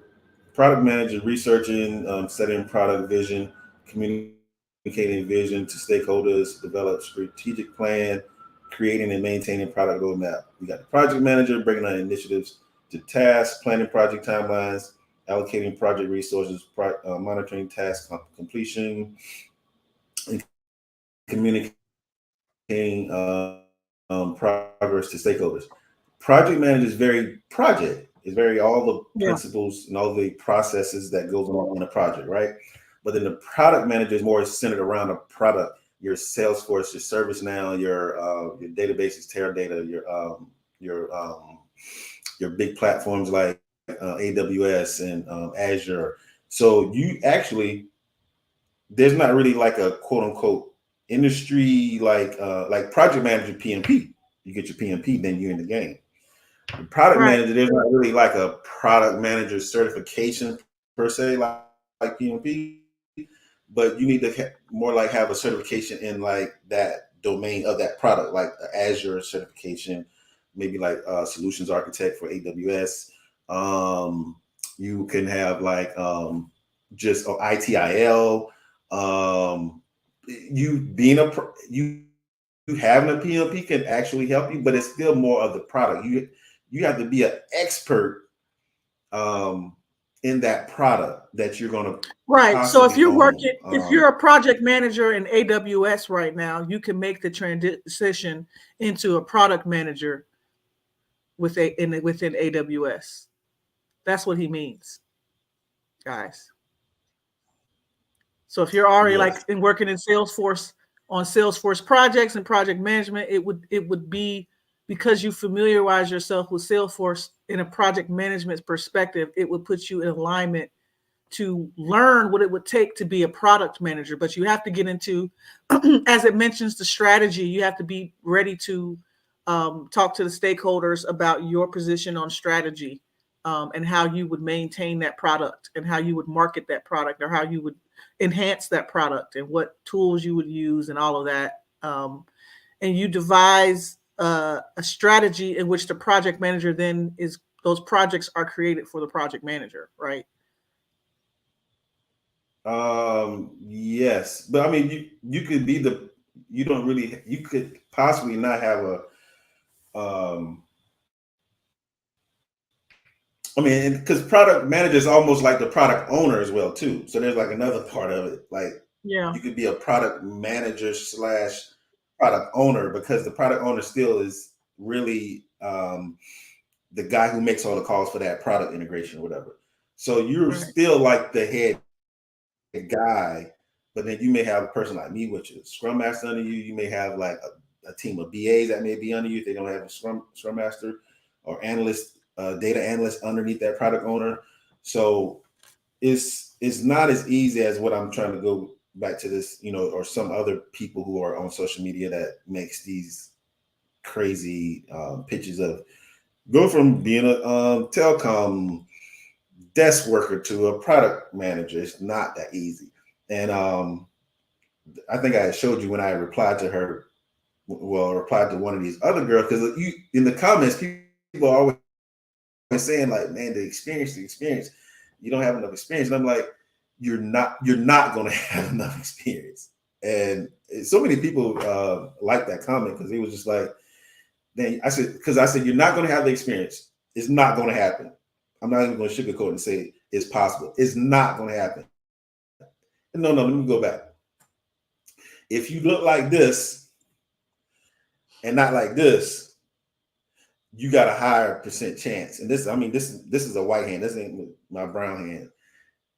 product manager researching, setting product vision, communicating vision to stakeholders, develop strategic plan, creating and maintaining product roadmap. You got the project manager breaking down initiatives to tasks, planning project timelines, allocating project resources, monitoring task completion, and communicating progress to stakeholders. Project manager is very project. It's very all the Yeah. principles and all the processes that goes on in a project, right? But then the product manager is more centered around a product. Your Salesforce, your ServiceNow, your databases, Teradata, your big platforms like AWS and Azure. So you actually there's not really like a quote unquote industry like project manager PMP. You get your PMP, then you're in the game. The product Right. manager, there's not really like a product manager certification per se, like PMP, but you need to more like have a certification in like that domain of that product, like Azure certification, maybe like solutions architect for AWS. Um, you can have like just ITIL. Um, you being you having a PMP can actually help you, but it's still more of the product. You have to be an expert um, in that product that you're going to Right. So possibly own. if you're a project manager in AWS right now, you can make the transition into a product manager within AWS. That's what he means, guys. So if you're already Yes. like in working in Salesforce on Salesforce projects and project management, it would be because you familiarize yourself with Salesforce in a project management perspective, it would put you in alignment to learn what it would take to be a product manager. But you have to get into, as it mentions, the strategy. You have to be ready to talk to the stakeholders about your position on strategy, and how you would maintain that product and how you would market that product or how you would enhance that product and what tools you would use and all of that. And you devise a strategy in which the project manager then is, those projects are created for the project manager, right? Yes, but I mean, you could be the you don't really you could possibly not have um I mean, because product manager is almost like the product owner as well too. So there's like another part of it. Like Yeah. you could be a product manager slash product owner because the product owner still is really the guy who makes all the calls for that product integration or whatever. So you're Right. still like the head guy, but then you may have a person like me, which is scrum master under you. You may have like a team of BAs that may be under you if they don't have a scrum master or analyst, data analyst underneath that product owner. So it's not as easy as what I'm trying to go back to this, or some other people who are on social media that makes these crazy pitches of go from being a telecom desk worker to a product manager. It's not that easy. And I think I showed you when I replied to her, well, replied to one of these other girls, because you in the comments, people are always saying like, man, the experience, you don't have enough experience. And I'm like, you're not going to have enough experience. And so many people liked that comment because it was just like, then I said, you're not going to have the experience. It's not going to happen. I'm not even going to sugarcoat and say it's possible. It's not going to happen. No, let me go back. If you look like this and not like this, you got a higher percent chance. And this, I mean, this is a white hand. This ain't my brown hand.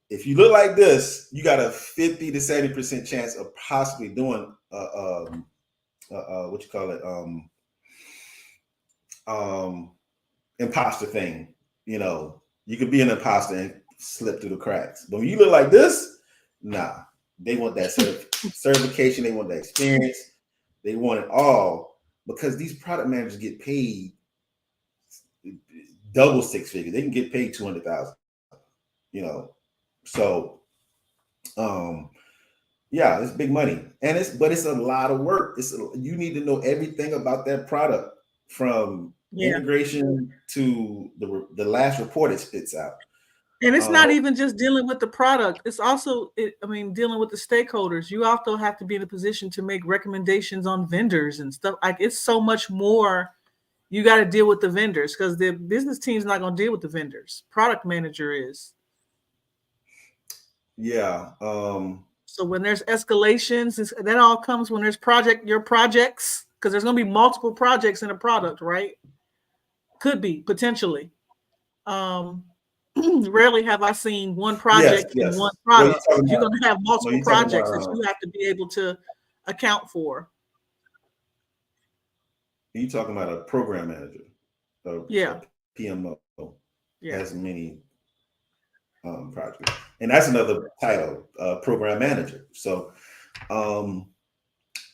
If you look like this, you got a 50 to 70% chance of possibly doing what you call it, um, imposter thing. You know, you could be an imposter and slip through the cracks. But when you look like this, nah, they want that certification, they want that experience, they want it all because these product managers get paid double six figures. They can get paid 200,000. You know, so um, yeah, it's big money, and it's a lot of work. You need to know everything about that product from Yeah. integration to the last report it spits out. And it's not even just dealing with the product. It's also, dealing with the stakeholders. You also have to be in a position to make recommendations on vendors and stuff. Like it's so much more. You got to deal with the vendors because the business team's not going to deal with the vendors. Product manager is. Yeah. So when there's escalations, that all comes when there's your projects, because there's going to be multiple projects in a product, right? Could be potentially. Rarely have I seen one project in one product. You're going to have multiple projects that you have to be able to account for. You're talking about a program manager, a PMO, has many projects, and that's another title, program manager. So,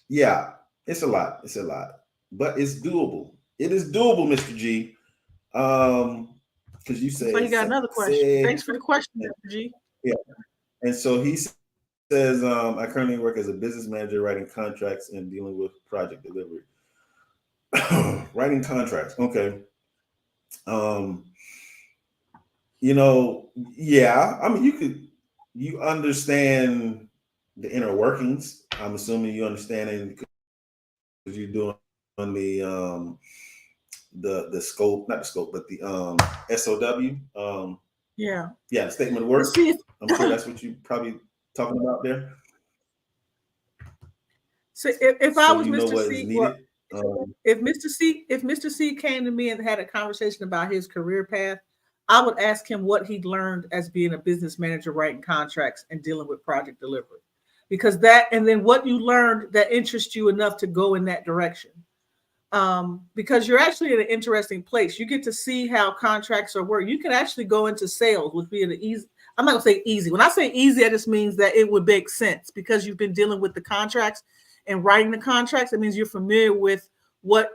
yeah, it's a lot. It's a lot, but it's doable. It is doable, Mr. G. Because you say, so you got another question. Thanks for the question, Mr. G. Yeah, and so he says, I currently work as a business manager, writing contracts and dealing with project delivery. Writing contracts, okay. Yeah. I mean, you understand the inner workings. I'm assuming you understand it because you're doing the scope, not the scope, but the SOW. Yeah, the statement of work. I'm sure that's what you probably talking about there. So if I was Mr. C, if Mr. C came to me and had a conversation about his career path, I would ask him what he learned as being a business manager, writing contracts and dealing with project delivery, because and then what you learned that interests you enough to go in that direction. Because you're actually in an interesting place. You get to see how contracts are work. You can actually go into sales, which be an easy. I'm not gonna say easy. When I say easy, that just means that it would make sense because you've been dealing with the contracts and writing the contracts. It means you're familiar with what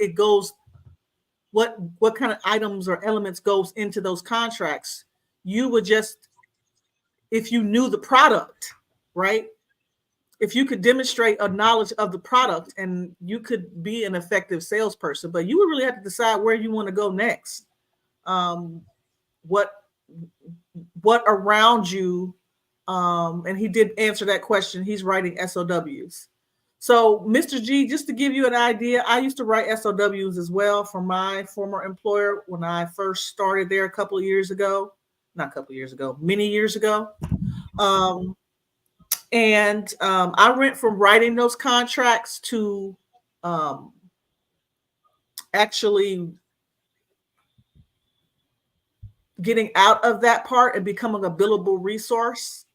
kind of items or elements goes into those contracts. You would just, if you knew the product, right? If you could demonstrate a knowledge of the product, and you could be an effective salesperson, but you would really have to decide where you want to go next. What around you, and he did answer that question. He's writing SOWs. So, Mr. G, just to give you an idea, I used to write SOWs as well for my former employer when I first started there many years ago. And I went from writing those contracts to actually getting out of that part and becoming a billable resource,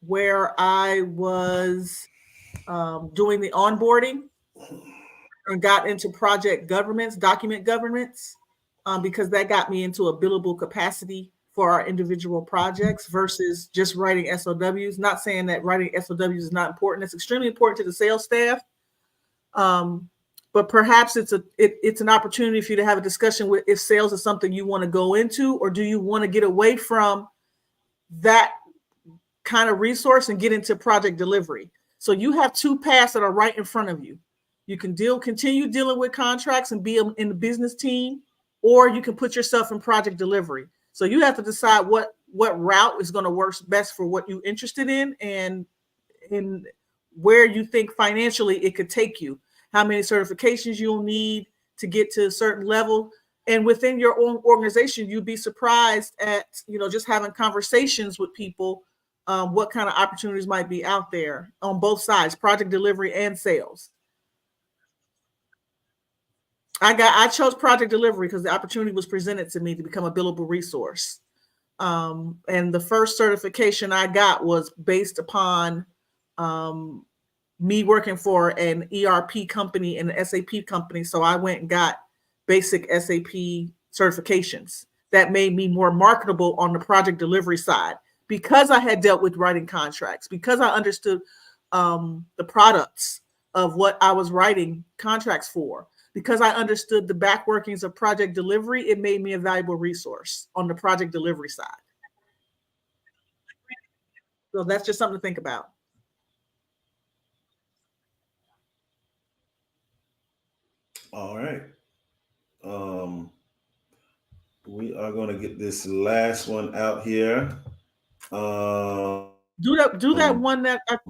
where I was doing the onboarding and got into project governance, document governance, because that got me into a billable capacity for our individual projects versus just writing SOWs. Not saying that writing SOWs is not important. It's extremely important to the sales staff. But perhaps it's an opportunity for you to have a discussion with if sales is something you want to go into, or do you want to get away from that kind of resource and get into project delivery. So you have two paths that are right in front of you. You can continue dealing with contracts and be in the business team, or you can put yourself in project delivery. So you have to decide what route is going to work best for what you're interested in, and where you think financially it could take you, how many certifications you'll need to get to a certain level. And within your own organization, you'd be surprised at, just having conversations with people, what kind of opportunities might be out there on both sides, project delivery and sales. I chose project delivery because the opportunity was presented to me to become a billable resource. And the first certification I got was based upon me working for an ERP company and an SAP company. So I went and got basic SAP certifications that made me more marketable on the project delivery side because I had dealt with writing contracts, because I understood the products of what I was writing contracts for, because I understood the back workings of project delivery. It made me a valuable resource on the project delivery side. So that's just something to think about. All right. Um, we are going to get this last one out here. Do that one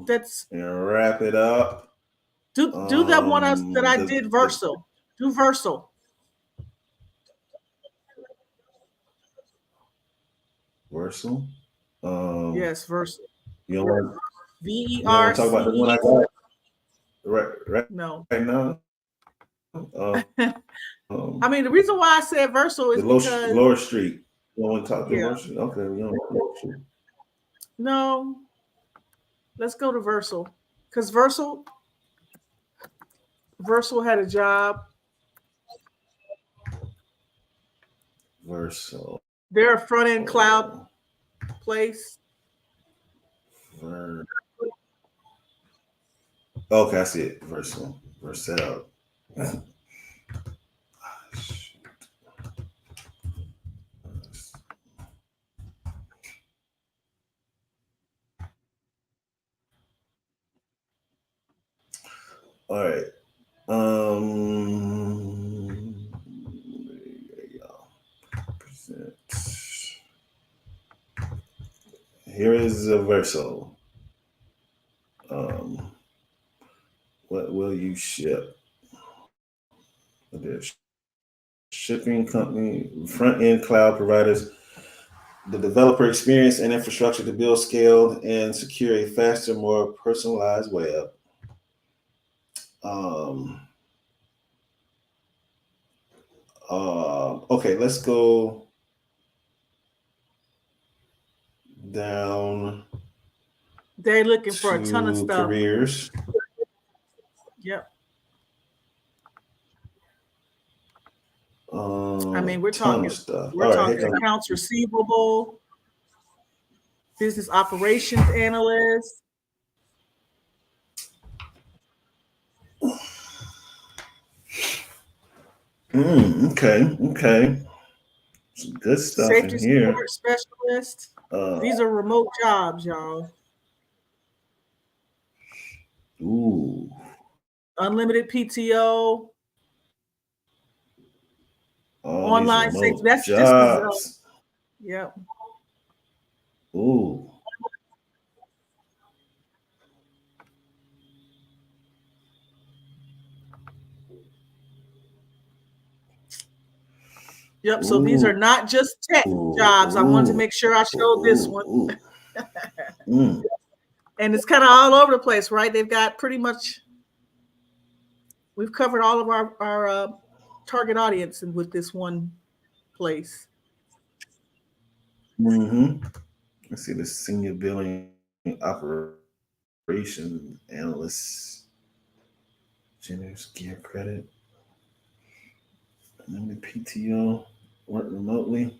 that's And wrap it up. do that one that I did The Versal. Do Versal. Versal. Um, Yes, Versal. you don't want V E you don't want R to talk C about the one I E. got right No. now. I mean, the reason why I said Versal The is because lower street. You don't want to talk to yeah, lower street. Okay, we don't want lower street. no, let's go to Versal because Versal had a job. Versal. They're a front end cloud place. Okay, I see it. Versal. Versal. All right. There you go. Present. Here is a Verso. Um, what will you ship? There's shipping company, front end cloud providers, the developer experience and infrastructure to build, scale, and secure a faster, more personalized web. Um, okay, let's go down They're looking for a ton of to stuff. careers. Yep. I mean, we're Ton talking of stuff. we're All right, here talking comes. accounts receivable, business operations analyst. Okay. Some good stuff in Safety here. support specialist. Uh, These are remote jobs, y'all. ooh. Unlimited PTO, All these online safety. remote That's just the jobs. yep. Ooh. Yep. So these are Ooh. not just tech jobs. I wanted to Ooh. make sure I showed this one. Ooh. Mm. And it's kind of all over the place, right? They've got pretty much we've covered all of our target audience with this one place. Mm-hmm. Let's see the senior billing operations analyst. Generous gear credit. And then the PTO. Work remotely.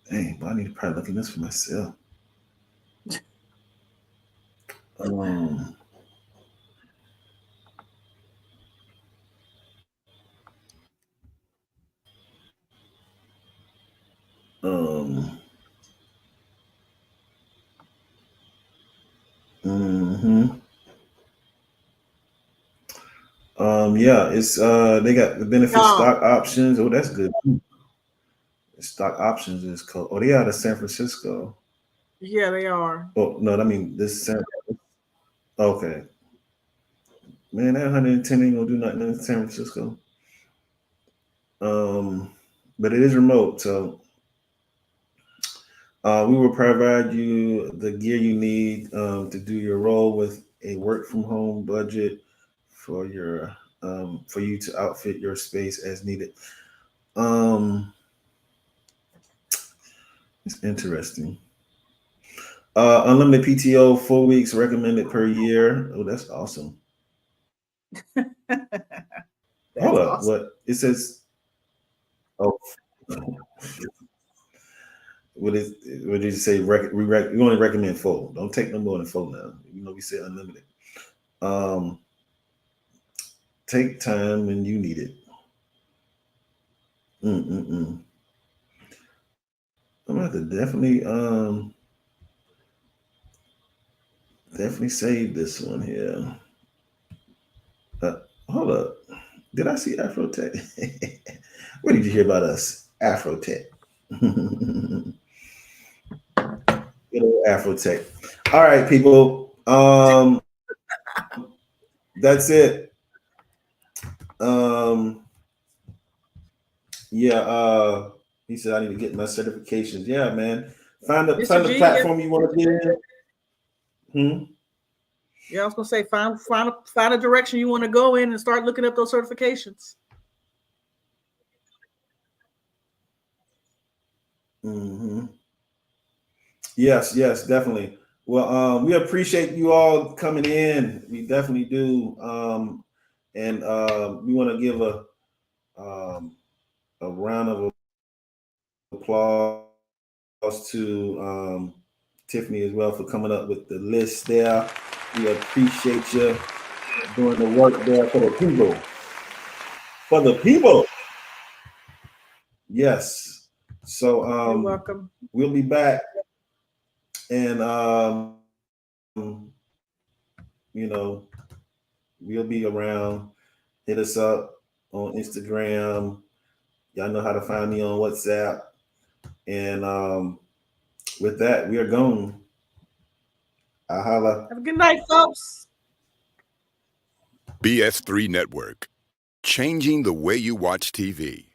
Dang, but I need to probably look at this for myself. Um, um, hmm yeah, it's they got the benefit Y'all, stock options. Oh, that's good. The stock options is called. Oh, they out of San Francisco. yeah, they are. Oh no, I mean this San. Okay, man, that 110 ain't gonna do nothing in San Francisco. Um, but it is remote, so we will provide you the gear you need to do your role with a work from home budget for you to outfit your space as needed. Um, it's interesting. Unlimited PTO, 4 weeks recommended per year. Oh, that's awesome. Hold That's up, awesome. what it says? Oh, what did you say? We only recommend 4. Don't take no more than 4 now. We say unlimited. Take time when you need it. I'm gonna have to definitely save this one here. Hold up. Did I see Afrotech? What did you hear about us? Afrotech. Good old Afrotech. All right, people. That's it. Yeah, he said I need to get my certifications. Yeah, man. Find the platform you want to get in. Yeah, I was gonna say find a direction you want to go in and start looking up those certifications. Yes, definitely. Well, we appreciate you all coming in. We definitely do. And we want to give a round of applause to Tiffany as well for coming up with the list there. We appreciate you doing the work there for the people. For the people. Yes. So You're welcome. We'll be back. And we'll be around. Hit us up on Instagram. Y'all know how to find me on WhatsApp. And with that, we are gone. I holla. Have a good night, folks. BS3 Network, changing the way you watch TV.